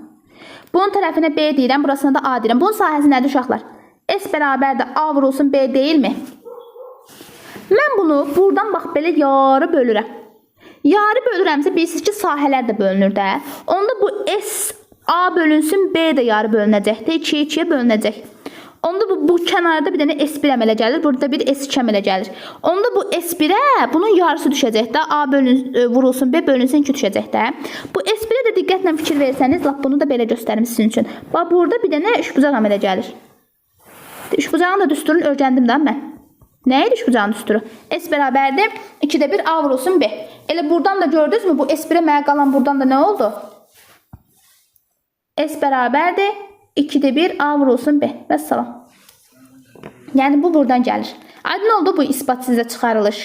Bunun tərəfinə B deyirəm, burasına da A deyirəm. Bunun sahəsi nədir uşaqlar? S bərabərdir A vurulsun B deyilmi? Mən bunu buradan bax belə yarı bölürəm. Yarı bölürəmsə bilirsiniz ki, sahələr də bölünür də. Onda bu S A bölünsün B də yarı bölünəcək də, 2-yə 2-yə bölünəcək. Onda bu kənarda bir dənə S1 əmələ gəlir, burada bir S2 əmələ gəlir. Onda bu S1-ə bunun yarısı düşəcək də, A vurulsun B bölünsün 2 düşəcək də. Bu S1-ə də diqqətlə fikir versəniz, lap bunu da belə göstərim sizin üçün. Bax burada bir dənə üçbucaq əmələ gəlir. Üçbucağın da düsturunu öyrəndim də mən. Nə idi üçbucağın düsturu? S bərabərdir 2-də 1 A vurulsun B. Elə buradan da gördünüzmü? Bu S1-ə mənə qalan buradan da nə oldu? S bərabərdir 2-də 1 A vurulsun B. Vəssalam. Yəni bu buradan gəlir. Aydın oldu bu isbat sizə çıxarılış.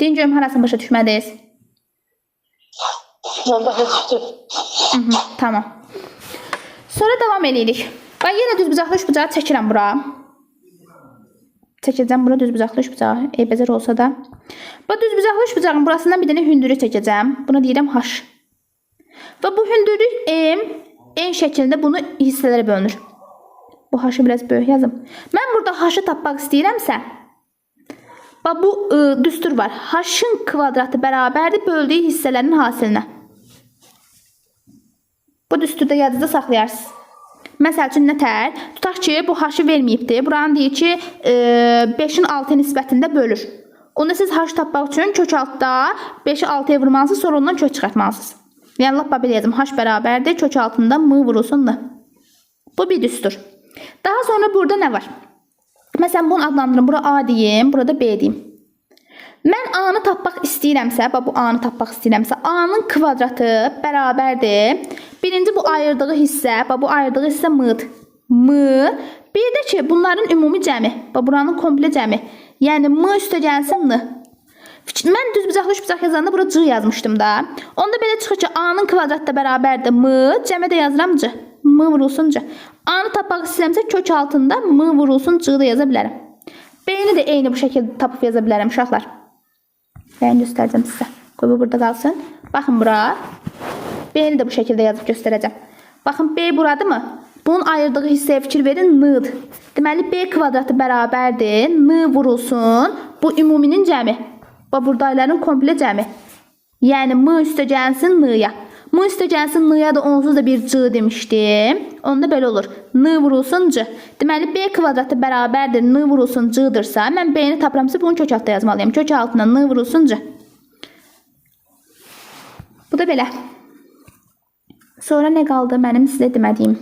Deyin görüm harasını başa düşmədiniz? Başa düşdüm. Tamam. Sonra davam edirik. Bax yenə düzbucaqlı üçbucağı çəkirəm bura. Çəkəcəm bura düzbucaqlı üçbucağı. Eybəcər olsa da. Bax düzbucaqlı üçbucağın burasından bir dənə hündürlük çəkəcəm. Buna deyirəm H. Və bu hündürlük en şəkildə bunu hissələrə bölünür. Bu H-ı biraz böyük yazım. Mən burada H-ı tapmaq istəyirəmsə, bax bu düstur var. H-ın kvadratı bərabərdir böldüyü hissələrin hasilinə. Bu düsturda yadınızda saxlayarsınız. Məsəl üçün nətər? Tutaq ki, bu H-ı verməyibdir. Buranın deyir ki, 5-in 6 nisbətində bölür. Onda siz H tapmaq üçün kök altda 5-i 6-ya vurmalısınız, sonra ondan kök çıxartmalısınız. Yəni, lap belə yazım. H bərabərdir, kök altında M vurulsun da. Bu bir düstur. Daha sonra burada nə var? Məsələn, bunu adlandırın. Bura A deyim, burada B deyim. Mən A-nı tapmaq istəyirəmsə, bax bu A-nı tapmaq istəyirəmsə, A-nın kvadratı bərabərdir. Birinci bu ayırdığı hissə, bax bu ayırdığı hissə M-dir. M. Bir də ki, bunların ümumi cəmi, bax buranın komple cəmi. Yəni M üstəgəlsin N. Mən düzbucaqlı üçbucaq yazanda bura C yazmışdım da. Onda belə çıxır ki, A-nın kvadratı da bərabərdir M, cəmə də yazıram C. M vurulsun C. A-nı tapmaq istəyirəmsə kök altında M vurulsun C də yaza bilərəm. B-ni də eyni bu şəkildə tapıb yaza bilərəm uşaqlar. Ben göstereceğim size. Qoy bu burada qalsın. Baxın bura. B-ni də bu şəkildə yazıb göstərəcəm. Baxın B buradır mı? Bunun ayırdığı hissəyə fikir verin N-dır. Deməli B kvadratı bərabərdir. N vurulsun. Bu ümuminin cəmi. Bax buradayların komple cəmi. Yəni M üstəgəlsin N-ya. M üstəgəlsin N-ya da onsuz da bir C demişdim. Onda belə olur. N vurulsun C. Deməli B kvadratı bərabərdir. N vurulsun C-dırsa, mən B-ni tapıramsa bunu kök altında yazmalıyam. Kök altına N vurulsun C. Bu da belə. Sonra nə qaldı mənim sizə demədiyim?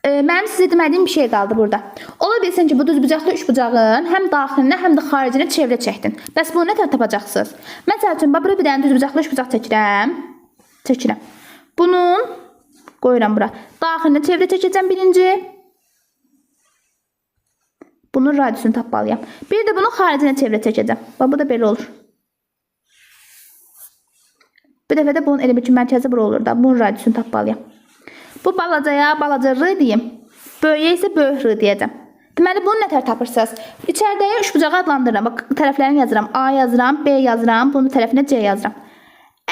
Mənim sizə demədiyim bir şey qaldı burada. Ola bilsin ki, bu düzbucaqlı üçbucağın həm daxilinə, həm də xaricinə çevrə çəkdin. Bəs bunu nətər tapacaqsınız? Məsəl üçün, burada bir dənə düzbucaqlı üçbucaq çəkirəm. Bunun qoyuram bura. Daxilinə çevrə çəkəcəm birinci. Bunun radiusunu tapmalıyam. Bir də bunun xaricinə çevrə çəkəcəm. Bax, bu da belə olur. Bir dəfə də bunun elə bir ki, mərkəzi bura olur da. Bunun radiusunu tapmalıyam. Bu balacaya balaca R deyim. Böyüyə isə böyük R deyəcəm. Deməli, bunu nətər tapırsınız? İçəridəyə üçbucağı adlandırıram. Bax, tərəflərini yazıram. A yazıram, B yazıram, bunun tərəfinə C yazıram.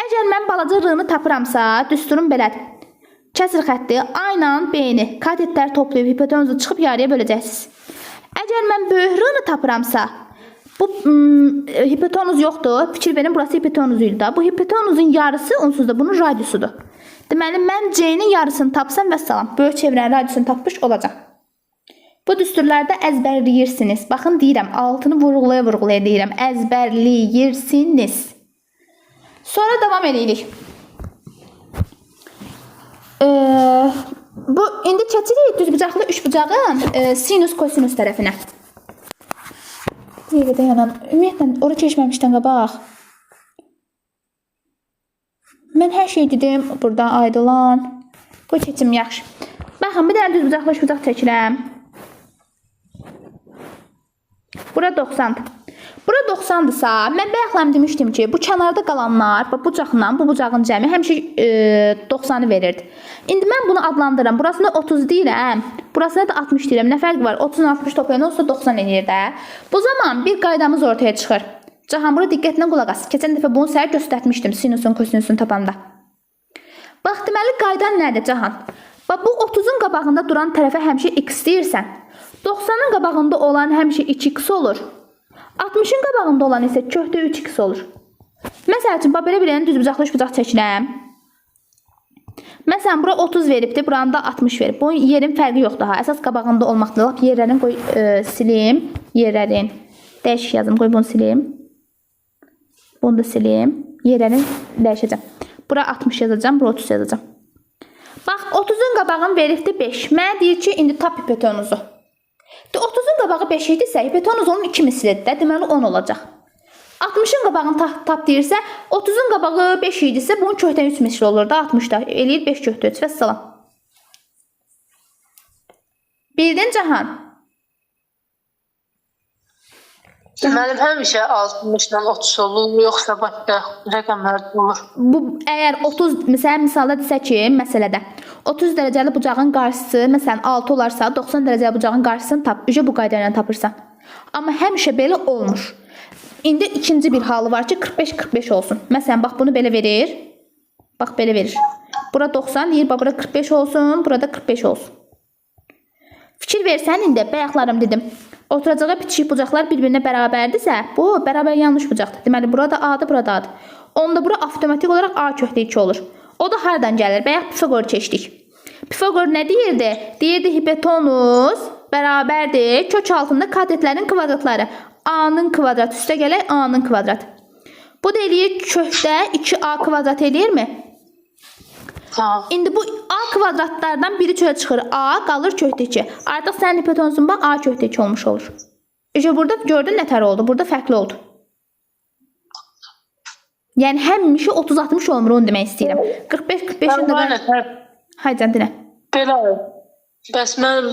Əgər mən balaca R-nı tapıramsa, düsturum belədir. Kəsir xətti A ilə B-ni katetlər toplayıb hipotenuzu çıxıb yarıya böləcəksiniz. Əgər mən böyük R-nı tapıramsa, bu hipotenuz yoxdur. Fikir verin, burası hipotenuzuydu da. Bu hipotenuzun yarısı onsuz da bunun radiusudur. Deməli, mən C-nin yarısını tapsam və salam. Böyük çevrənin radiusunu tapmış olacaq. Bu düsturlarda əzbərləyirsiniz. Baxın, deyirəm, altını vurğulaya deyirəm. Əzbərləyirsiniz. Sonra davam edirik. Bu, indi keçirik düzbucaqlı üçbucağın sinus kosinus tərəfinə. Deyir, ümumiyyətlə, ora keçməmişdən qabaq. Mən hər şey dedim, buradan ayrılan. Bu keçim yaxşı. Baxın, bir dənə düzbucaqlı üçbucaq çəkirəm. Bura 90-dır. Bura 90-dırsa, mən bayaqlar demişdim ki, bu kənarda qalanlar, bu bucaqla bu bucağın cəmi həmişə 90-ı verirdi. İndi mən bunu adlandırıram. Burasını 30 deyirəm, burasına da 60 deyirəm. Nə fərqi var? 30-60 toplayan olsa 90 eləyir də. Bu zaman bir qaydamız ortaya çıxır. Cahan, bura diqqətlə qulaq as. Keçən dəfə bunu səhər göstərmişdim sinusun, kosinusunu tapanda. Bax, deməli qaydan nədir Cahan? Bax, bu 30-un qabağında duran tərəfə həmişə x deyirsən. 90-ın qabağında olan həmişə 2x olur. 60-ın qabağında olan isə kökdə 3x olur. Məsəl üçün, bax, belə bir dənə düzbucaqlı üçbucaq çəkirəm. Məsələn, bura 30 veribdir, buranı da 60 verib. Bunun yerin fərqi yoxdur ha. Əsas qabağında olmaqdır. Lap yerlərini qoy, silim. Yerlərin. Dəyişik yazım, qoy bunu silim. Bunu da sileyim. Yerlərini dəyişəcəm. Bura 60 yazacağım, bura 30 yazacağım. Bax, 30-un qabağın veribdir 5. Mənə deyir ki, indi tap hipotenuzu. 30-un qabağı 5 idisə, hipotenuz onun 2 mislidir də, deməli 10 olacaq. 60-ın qabağını tap deyirsə, 30-un qabağı 5 idisə, bunun kökdən 3 misli olur da, 60-da. Eləyir 5 kökdə 3 və salam. Bildin Cahan? Mənim həmişə 60-dan 30 olur, yoxsa başqa rəqəmlər olur. Bu, əgər 30, misalda desə ki, məsələdə 30 dərəcəli bucağın qarşısı, məsələn 6 olarsa, 90 dərəcəli bucağın qarşısını tap, ücə bu qayda ilə tapırsan. Amma həmişə belə olmur. İndi ikinci bir halı var ki, 45-45 olsun. Məsələn, bax bunu belə verir. Bax, belə verir. Bura 90, deyir, bax, bura 45 olsun, burada 45 olsun. Fikir versən, indi bayaqlarım dedim. Oturacağı bitişik bucaqlar bir-birinə bərabərdirsə, bu bərabər yanlış bucaqdır. Deməli, burada A-dır, burada A-dır. Onda bura avtomatik olaraq A kökdə 2 olur. O da hardan gəlir? Bayaq Pifagoru keçdik. Pifagor nə deyirdi? Deyirdi, hipotenuz bərabərdir kök altında katetlərin kvadratları. A-nın kvadratı üstə gələr A-nın kvadratı. Bu da eləyir kökdə 2A kvadrat eləyirmi? Tamam. İndi bu A kvadratlardan biri çölə çıxır. A qalır kökdə 2. Artıq sənin hipotenuzun bax A kökdə 2 olmuş olur. İşte burada gördün nətər oldu? Burada fərqli oldu. Yəni həmişə 30-60 olmur, onu demək istəyirəm. 45-45-in də haycan dinə. Belə. Bəs mən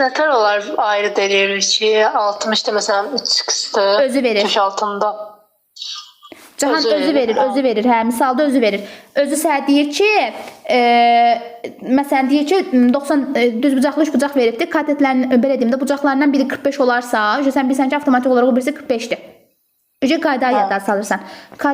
nətər olar ayrı deyirik ki, 60-da məsələn 3x-dır. Özü verir. Köş altında. Cahan özü verir. Hə, misalda özü verir. Özü sənə deyir ki, məsələn deyir ki, 90 düz bucaqlı 3 bucaq veribdi. Katetlərin belə deyim də bucaqlarından biri 45 olarsa, sen bilirsən ki, avtomatik olaraq o birisi 45-dir. Öcə qaydaya yadda salırsan.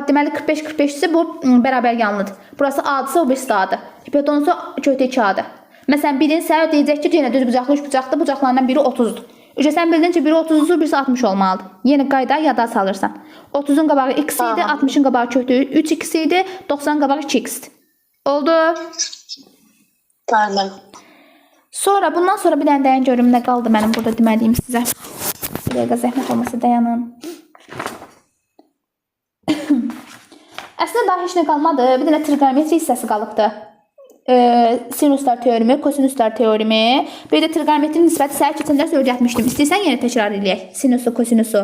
Deməli 45-45-si bu bərabər yanlıdır. Burası A-dırsa o birisi A-dır. Hipotenuzsa kötü 2A-dır. Məsələn birini sənə deyəcək ki, yenə düz bucaqlı 3 bucaqdır. Bucaqlarından biri 30-dur. Öcə sən bildin ki, biri 30-dur, birisi 60 olmalıdır. Yenə qaydaya yadda salırsan. 30-un qabağı x idi, 60-ın qabağı kötü 3x idi, 90-ın qabağı 2x-dir. Oldu? Bəli. Sonra bundan sonra bir dənə dayan görüm nə qaldı mənim burada deməliyim sizə. Bir dəqiqə zəhmət olmasa dayanın. Əslində daha heç nə qalmadı. Bir dənə trigonometri hissəsi qalıbdı. Sinuslar teoremi, kosinuslar teoremi. Bir də trigonometri nisbəti səhər keçən dərs öyrətmişdim. İstəyirsən yenə təkrar edək. Sinusu, kosinusu.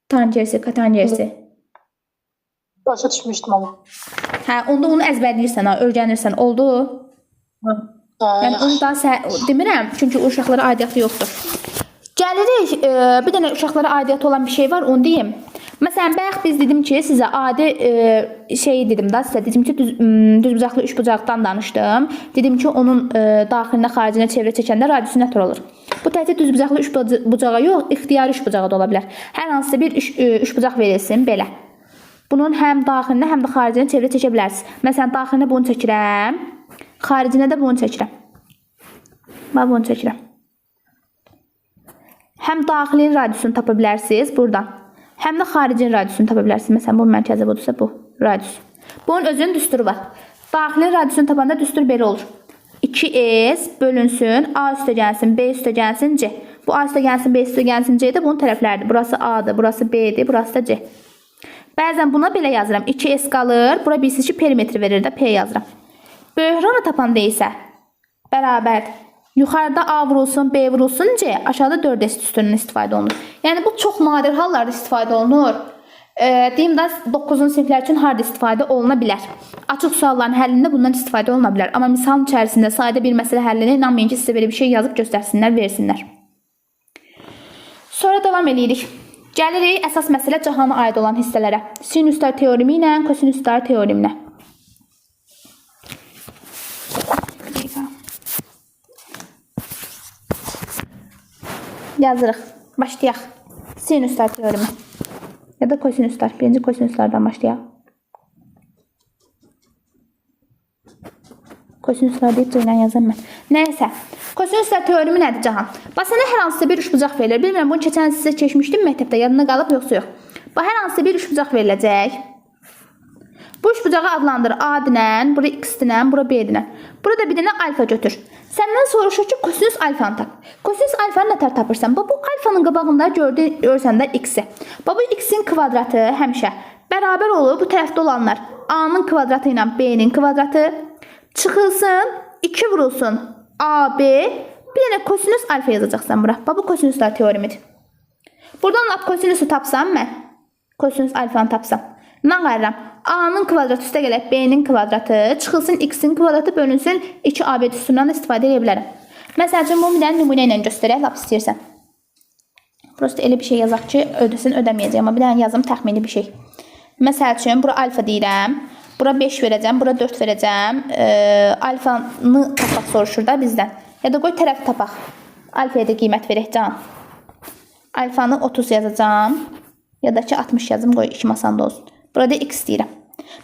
Tangersi, katangersi. Başa düşmüşdüm ama. Hə, onda onu əzbərləyirsən, öyrənirsən. Oldu? Yəni onu daha demirəm, çünki uşaqlara aidiyyatı yoxdur. Gəlirik, bir dənə uşaqlara aidiyyatı olan bir şey var, onu deyim. Məsələn, bayaq biz dedim ki, sizə adi şeyi dedim da, sizə dedim ki, düz bucaqlı 3 bucaqdan danışdım. Dedim ki, onun daxilinə, xaricinə çevrə çəkəndə radiusu nətər olur? Bu təkcə düz bucaqlı 3 bucağa yox, ixtiyari 3 bucağa da ola bilər. Hər hansısa bir 3 bucaq verilsin, belə. Bunun həm daxilinə, həm də xaricinə çevrə çəkə bilərsiniz. Məsələn, daxilinə bunu çəkirəm, xaricinə də bunu çəkirəm. Mən bunu çəkirəm. Həm daxilin radiusunu tapa bilərsiniz buradan. Həm də xaricin radiusunu tapa bilərsiniz. Məsələn, bu mərkəzi budursa bu radius. Bunun özünün düsturu var. Daxilin radiusunu tapanda düstur belə olur. 2s bölünsün, a üstə gəlsin, b üstə gəlsin, c. Bu a üstə gəlsin, b üstə gəlsin, c də bunun tərəfləridir. Burası a-dır, burası b-dir, burası da c. Bəzən buna belə yazıram. 2s qalır. Bura bilirsiniz ki, perimetri verir də, p yazıram. Böhranı tapanda isə bərabərdir. Yuxarıda A vurulsun, B vurulsun, C. Aşağıda 4S düsturundan istifadə olunur. Yəni bu çox nadir hallarda istifadə olunur. Deyim də 9-cu siniflər üçün harda istifadə oluna bilər. Açıq sualların həllində bundan istifadə oluna bilər. Amma misalın içərisində sadə bir məsələ həllinə inanmayın ki, sizə belə bir şey yazıb göstərsinlər, versinlər. Sonra davam edirik. Gəlirik əsas məsələ cahana aid olan hissələrə. Sinuslar teoremi ilə, kosinuslar teoremi ilə. Yazırıq. Başlayaq. Sinuslar teoremi. Ya da kosinuslar. Birinci kosinuslardan başlayaq. Kosinuslar deyib cəylə yazım mən. Nəysə. Kosinuslar teoremi nədir Cahan? Bax, sənə hər hansısa bir üçbucaq verilir. Bilmirəm, bunu keçən sizə keçmişdim məktəbdə. Yadına qalıb, yoxsa yox. Bax, hər hansısa bir üçbucaq veriləcək. Bu üçbucağı adlandır A dinən, bura X dinən, bura B dinən. Burada bir dənə alfa götür. Səndən soruşur ki, kosinus alfanı tap. Kosinus alfanı nətər tapırsan? Bu alfanın qabağında görürsən də X-i. Bu X-in kvadratı həmişə bərabər olur bu tərəfdə olanlar. A-nın kvadratı ilə B-nin kvadratı çıxılsın, 2 vurulsun A, B. Bir dənə kosinus alfa yazacaqsan bura. Bu kosinuslar teoremidir. Buradan lap kosinusu tapsam mən, kosinus alfanı tapsam. Nə qayıram? A-nın kvadratı üstə gələk B-nin kvadratı, çıxılsın X-in kvadratı bölünsün 2AB düsturundan istifadə edə bilərəm. Məsələn, bu bir dənə nümunə ilə göstərək, lap istəyirsən. Prosta elə bir şey yazaq ki, ödəsin, ödəməyəcək, amma bir dənə yazım təxmini bir şey. Məsəl üçün, bura alfa deyirəm, bura 5 verəcəm, bura 4 verəcəm, alfanı tapaq soruşur da bizdən. Ya da qoy tərəf tapaq, alfaya da qiymət verək can. Alfanı 30 yazacağım, ya da ki 60 yazım, qoy 2 masanda olsun. Burada x deyirəm.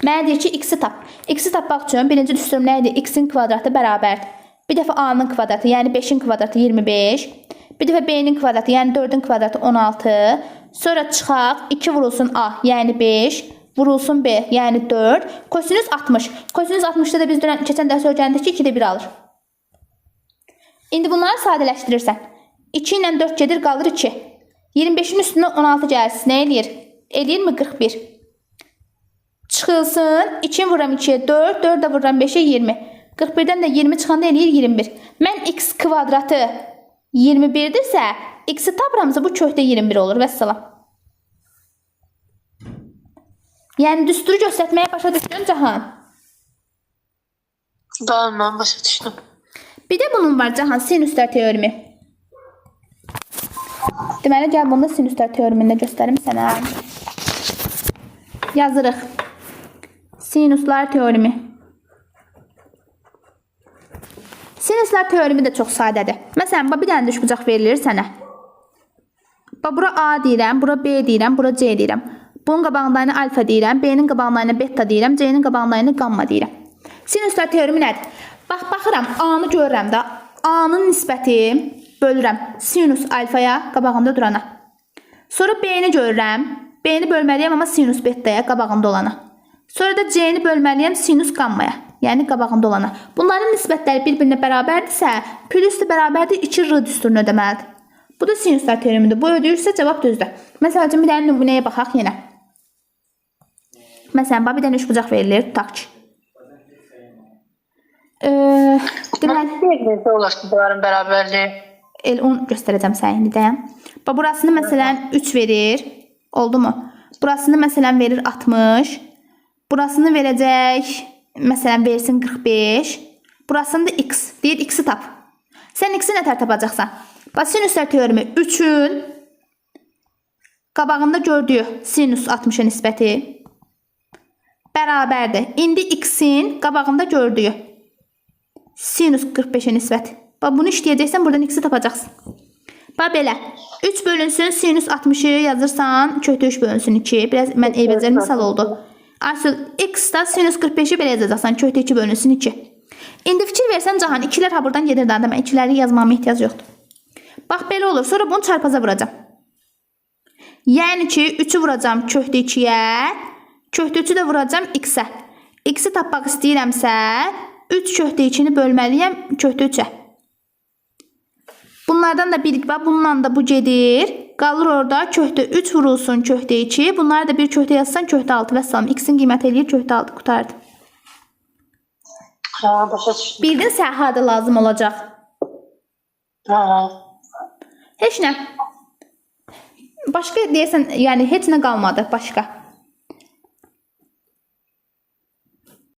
Mənə deyir ki, x-i tap. X-i tapmaq üçün birinci düsturum nə idi? X-in kvadratı bərabərdir. Bir dəfə A-nın kvadratı, yəni 5-in kvadratı 25. Bir dəfə B-nin kvadratı, yəni 4-ün kvadratı 16. Sonra çıxaq, 2 vurulsun A, yəni 5. Vurulsun B, yəni 4. Kosinus 60. Kosinus 60-da da biz keçən dərs öyrəndik ki, 2-də 1 alır. İndi bunları sadələşdirirsən. 2 ilə 4 gedir, qalır 2. 25-in üstünə 16 gəlirsiz. Nə eləyir? Eləyir mi 41? Çıxılsın, 2 vururam 2'ye 4, 4 də vururam 5'e 20. 41'dən də 20 çıxanda eləyir 21. Mən x kvadratı 21'dirsə, x-i tapıramsa bu kökdə 21 olur və salam. Yəni düsturu göstərməyə başa düşdün Cahan? Bəli, mən başa düşdüm. Bir də bunun var Cahan, sinuslar teoremi. Deməli, gəl bunu da sinuslar teoremində göstərim sənə. Yazırıq. Sinuslar teoremi. Sinuslar teoremi də çox sadədir. Məsələn, bir dənə düşbucaq verilir sənə. Bura A deyirəm, bura B deyirəm, bura C deyirəm. Bunun qabağındayını alfa deyirəm, B'nin qabağındayını beta deyirəm, C'nin qabağındayını gamma deyirəm. Sinuslar teoremi nədir? Baxıram, A-nı görürəm də, A-nın nisbəti bölürəm sinus alfaya qabağında durana. Sonra B-ni görürəm, B-ni bölməliyəm amma sinus betaya qabağında olana. Sonra da C-ni bölməliyəm sinus gammaya, yəni qabağında olana. Bunların nisbətləri bir-birinə bərabərdirsə, plus da bərabərdir 2R düsturunu ödəməlidir. Bu da sinuslar teoremidir. Bu ödəyirsə cavab düzdür. Məsələn, bir dənə nümunəyə baxaq yenə. Məsələn, bir dənə üçbucaq verilir, tutaq ki. Necə olar ki, bunların bərabərliyi? Onu göstərəcəm sənə indi də. Burasını məsələn 3 verir. Oldu mu? Burasını məsələn verir 60. Burasını verəcək, məsələn versin 45. Burasını da x. Deyir x-i tap. Sən x-i nətər tapacaqsan? Sinuslar teoremi 3-ün qabağında gördüyü sinus 60-a nisbəti bərabərdir. İndi x-in qabağında gördüyü sinus 45-ə nisbəti. Bunu işləyəcəksən, buradan x-i tapacaqsın. Belə. 3 bölünsün sinus 60-ı yazırsan, kökdə 3 bölünsün 2. Biraz mən eybəcər misal oldu. Asıl x-da sinus 45-i belə yazacaqsan, kökdə 2 bölünsün 2. İndi fikir versən Cahan, 2-lər ha buradan gedir daha da mən 2-ləri yazmama ehtiyac yoxdur. Bax belə olur. Sonra bunu çarpaza vuracam. Yəni ki 3-ü vuracam kökdə 2-yə, kökdə 3-ü də vuracam x-ə. X-i tapmaq istəyirəmsə 3 kökdə 2-ni bölməliyəm kökdə 3-ə. Bunlardan da bir var. Bununla da bu gedir. Qalır orada kökdə 3 vurulsun kökdə 2. Bunları da bir kökdə yazsan kökdə 6 və salam. X-in qiyməti eləyir kökdə 6 qutardı. Başa düşdüm. Bildin səhhada lazım olacaq. Heç nə. Başqa deyəsən, yəni heç nə qalmadı başqa.